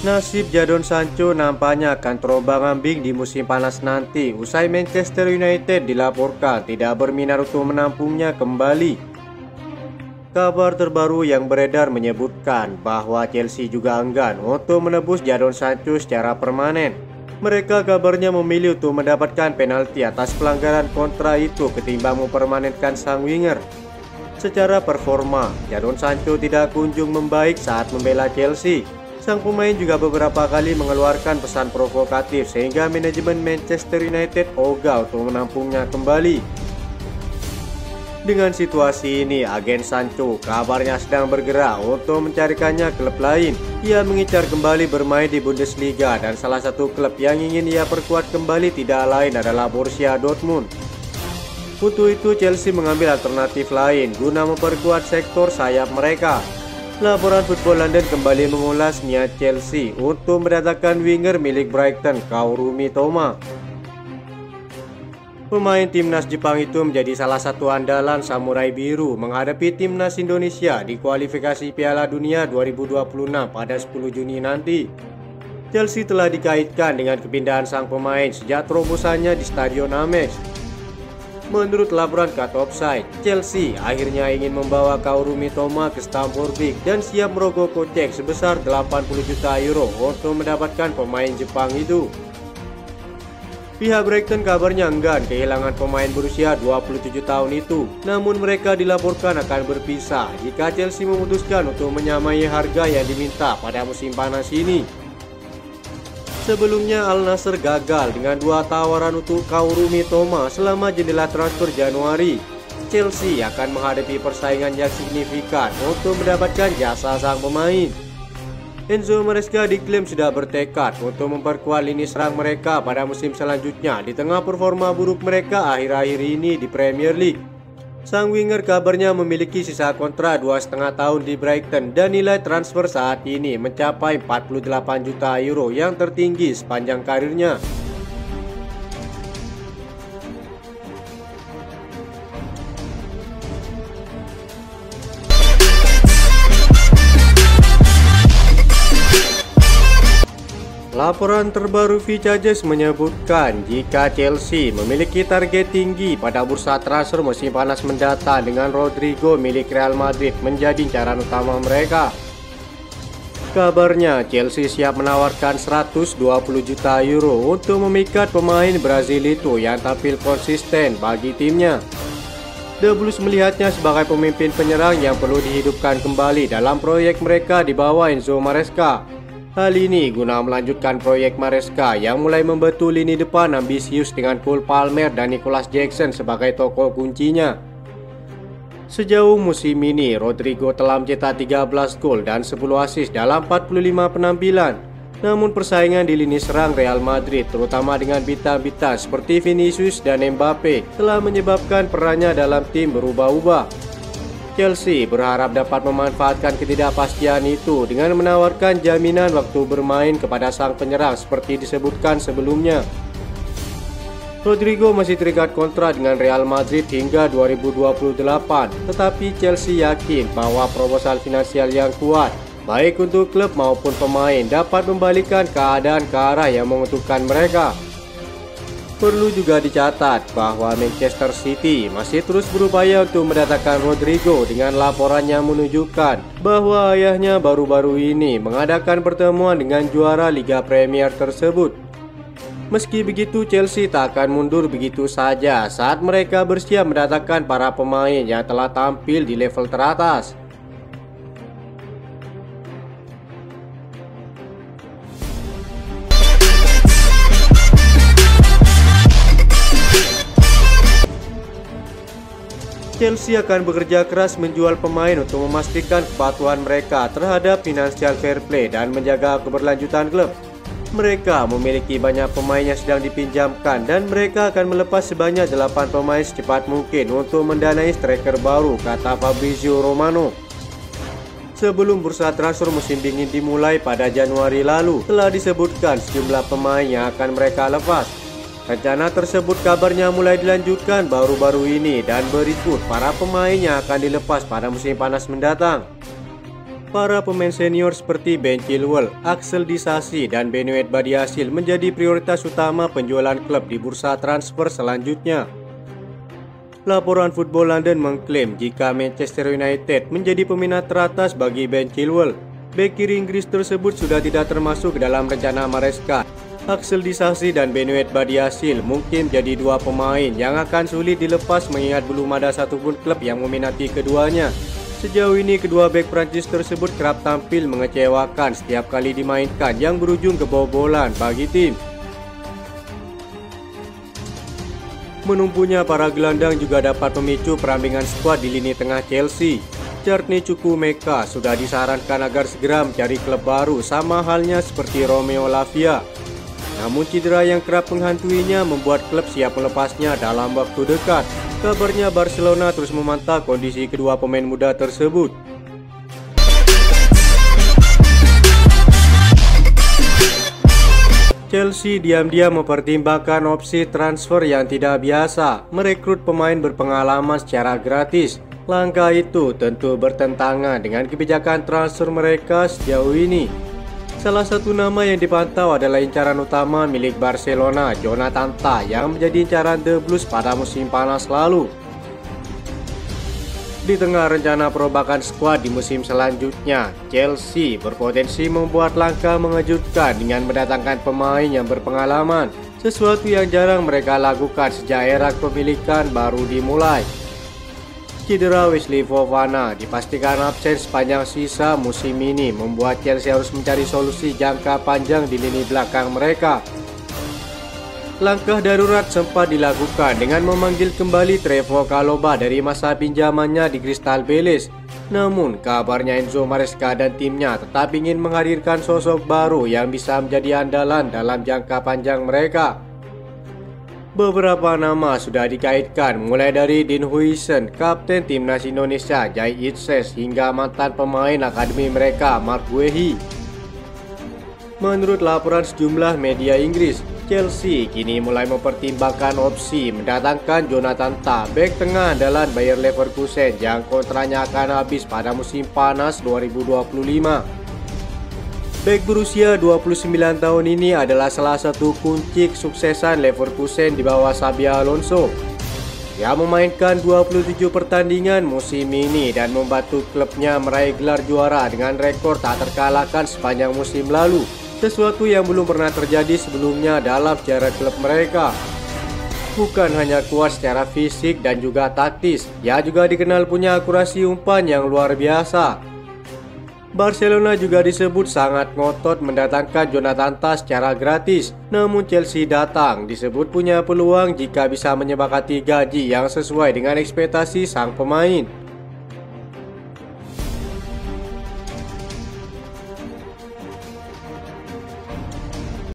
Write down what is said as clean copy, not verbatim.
Nasib Jadon Sancho nampaknya akan terombang-ambing di musim panas nanti usai Manchester United dilaporkan tidak berminat untuk menampungnya kembali. Kabar terbaru yang beredar menyebutkan bahwa Chelsea juga enggan untuk menebus Jadon Sancho secara permanen. Mereka kabarnya memilih untuk mendapatkan penalti atas pelanggaran kontra itu ketimbang mempermanenkan sang winger. Secara performa, Jadon Sancho tidak kunjung membaik saat membela Chelsea. Sang pemain juga beberapa kali mengeluarkan pesan provokatif sehingga manajemen Manchester United ogah untuk menampungnya kembali. Dengan situasi ini, agen Sancho kabarnya sedang bergerak untuk mencarikannya klub lain. Ia mengincar kembali bermain di Bundesliga dan salah satu klub yang ingin ia perkuat kembali tidak lain adalah Borussia Dortmund. Untuk itu Chelsea mengambil alternatif lain guna memperkuat sektor sayap mereka. Laporan Football London kembali mengulas niat Chelsea untuk mendatangkan winger milik Brighton, Kaoru Mitoma. Pemain timnas Jepang itu menjadi salah satu andalan Samurai Biru menghadapi timnas Indonesia di kualifikasi Piala Dunia 2026 pada 10 Juni nanti. Chelsea telah dikaitkan dengan kepindahan sang pemain sejak terobosannya di Stadion Amex. Menurut laporan Cut Offside, Chelsea akhirnya ingin membawa Kaoru Mitoma ke Stamford Bridge dan siap merogoh kocek sebesar 80 juta euro untuk mendapatkan pemain Jepang itu. Pihak Brighton kabarnya enggan kehilangan pemain berusia 27 tahun itu, namun mereka dilaporkan akan berpisah jika Chelsea memutuskan untuk menyamai harga yang diminta pada musim panas ini. Sebelumnya Al Nassr gagal dengan 2 tawaran untuk Kaoru Mitoma selama jendela transfer Januari. Chelsea akan menghadapi persaingan yang signifikan untuk mendapatkan jasa sang pemain. Enzo Maresca diklaim sudah bertekad untuk memperkuat lini serang mereka pada musim selanjutnya di tengah performa buruk mereka akhir-akhir ini di Premier League. Sang winger kabarnya memiliki sisa kontrak 2,5 tahun di Brighton dan nilai transfer saat ini mencapai 48 juta euro yang tertinggi sepanjang karirnya. Laporan terbaru Vicages menyebutkan jika Chelsea memiliki target tinggi pada bursa transfer musim panas mendatang dengan Rodrigo milik Real Madrid menjadi incaran utama mereka. Kabarnya Chelsea siap menawarkan 120 juta euro untuk memikat pemain Brazil itu yang tampil konsisten bagi timnya. The Blues melihatnya sebagai pemimpin penyerang yang perlu dihidupkan kembali dalam proyek mereka di bawah Enzo Maresca. Hal ini guna melanjutkan proyek Maresca yang mulai membentuk lini depan ambisius dengan Cole Palmer dan Nicholas Jackson sebagai tokoh kuncinya. Sejauh musim ini, Rodrigo telah mencetak 13 gol dan 10 assist dalam 45 penampilan. Namun persaingan di lini serang Real Madrid, terutama dengan bintang-bintang seperti Vinicius dan Mbappe, telah menyebabkan perannya dalam tim berubah-ubah. Chelsea berharap dapat memanfaatkan ketidakpastian itu dengan menawarkan jaminan waktu bermain kepada sang penyerang seperti disebutkan sebelumnya. Rodrigo masih terikat kontrak dengan Real Madrid hingga 2028, tetapi Chelsea yakin bahwa proposal finansial yang kuat, baik untuk klub maupun pemain, dapat membalikan keadaan ke arah yang menguntungkan mereka. Perlu juga dicatat bahwa Manchester City masih terus berupaya untuk mendatangkan Rodrigo dengan laporan yang menunjukkan bahwa ayahnya baru-baru ini mengadakan pertemuan dengan juara Liga Premier tersebut. Meski begitu, Chelsea tak akan mundur begitu saja saat mereka bersiap mendatangkan para pemain yang telah tampil di level teratas. Chelsea akan bekerja keras menjual pemain untuk memastikan kepatuhan mereka terhadap financial fair play dan menjaga keberlanjutan klub. Mereka memiliki banyak pemain yang sedang dipinjamkan dan mereka akan melepas sebanyak 8 pemain secepat mungkin untuk mendanai striker baru, kata Fabrizio Romano. Sebelum bursa transfer musim dingin dimulai pada Januari lalu, telah disebutkan sejumlah pemain yang akan mereka lepas. Rencana tersebut kabarnya mulai dilanjutkan baru-baru ini dan berikut para pemain yang akan dilepas pada musim panas mendatang. Para pemain senior seperti Ben Chilwell, Axel Disasi, dan Benoit Badiashile menjadi prioritas utama penjualan klub di bursa transfer selanjutnya. Laporan Football London mengklaim jika Manchester United menjadi peminat teratas bagi Ben Chilwell, bek kiri Inggris tersebut sudah tidak termasuk dalam rencana Maresca. Axel Disasi dan Benoit Badiashile mungkin jadi dua pemain yang akan sulit dilepas mengingat belum ada satupun klub yang meminati keduanya. Sejauh ini kedua bek Prancis tersebut kerap tampil mengecewakan setiap kali dimainkan yang berujung kebobolan bagi tim. Menumpunya para gelandang juga dapat memicu perambingan skuad di lini tengah Chelsea. Courtney Chukwuemeka sudah disarankan agar segera mencari klub baru sama halnya seperti Romeo Lavia. Namun cedera yang kerap menghantuinya membuat klub siap melepasnya dalam waktu dekat. Kabarnya Barcelona terus memantau kondisi kedua pemain muda tersebut. Chelsea diam-diam mempertimbangkan opsi transfer yang tidak biasa, merekrut pemain berpengalaman secara gratis. Langkah itu tentu bertentangan dengan kebijakan transfer mereka sejauh ini. Salah satu nama yang dipantau adalah incaran utama milik Barcelona, Jonathan Tah, yang menjadi incaran The Blues pada musim panas lalu. Di tengah rencana perombakan skuad di musim selanjutnya, Chelsea berpotensi membuat langkah mengejutkan dengan mendatangkan pemain yang berpengalaman, sesuatu yang jarang mereka lakukan sejak era kepemilikan baru dimulai. Cedera Wesley Fofana dipastikan absen sepanjang sisa musim ini membuat Chelsea harus mencari solusi jangka panjang di lini belakang mereka. Langkah darurat sempat dilakukan dengan memanggil kembali Trevoh Chalobah dari masa pinjamannya di Crystal Palace. Namun kabarnya Enzo Maresca dan timnya tetap ingin menghadirkan sosok baru yang bisa menjadi andalan dalam jangka panjang mereka. Beberapa nama sudah dikaitkan, mulai dari Dean Huijsen, kapten timnas Indonesia Jai Itses, hingga mantan pemain akademi mereka Mark Guehi. Menurut laporan sejumlah media Inggris, Chelsea kini mulai mempertimbangkan opsi mendatangkan Jonathan Tah, bek tengah andalan Bayer Leverkusen yang kontraknya akan habis pada musim panas 2025. Bek berusia 29 tahun ini adalah salah satu kunci kesuksesan Leverkusen di bawah Xabi Alonso. Dia memainkan 27 pertandingan musim ini dan membantu klubnya meraih gelar juara dengan rekor tak terkalahkan sepanjang musim lalu, sesuatu yang belum pernah terjadi sebelumnya dalam sejarah klub mereka. Bukan hanya kuat secara fisik dan juga taktis, dia juga dikenal punya akurasi umpan yang luar biasa. Barcelona juga disebut sangat ngotot mendatangkan Jonathan Tah secara gratis. Namun Chelsea datang disebut punya peluang jika bisa menyepakati gaji yang sesuai dengan ekspektasi sang pemain.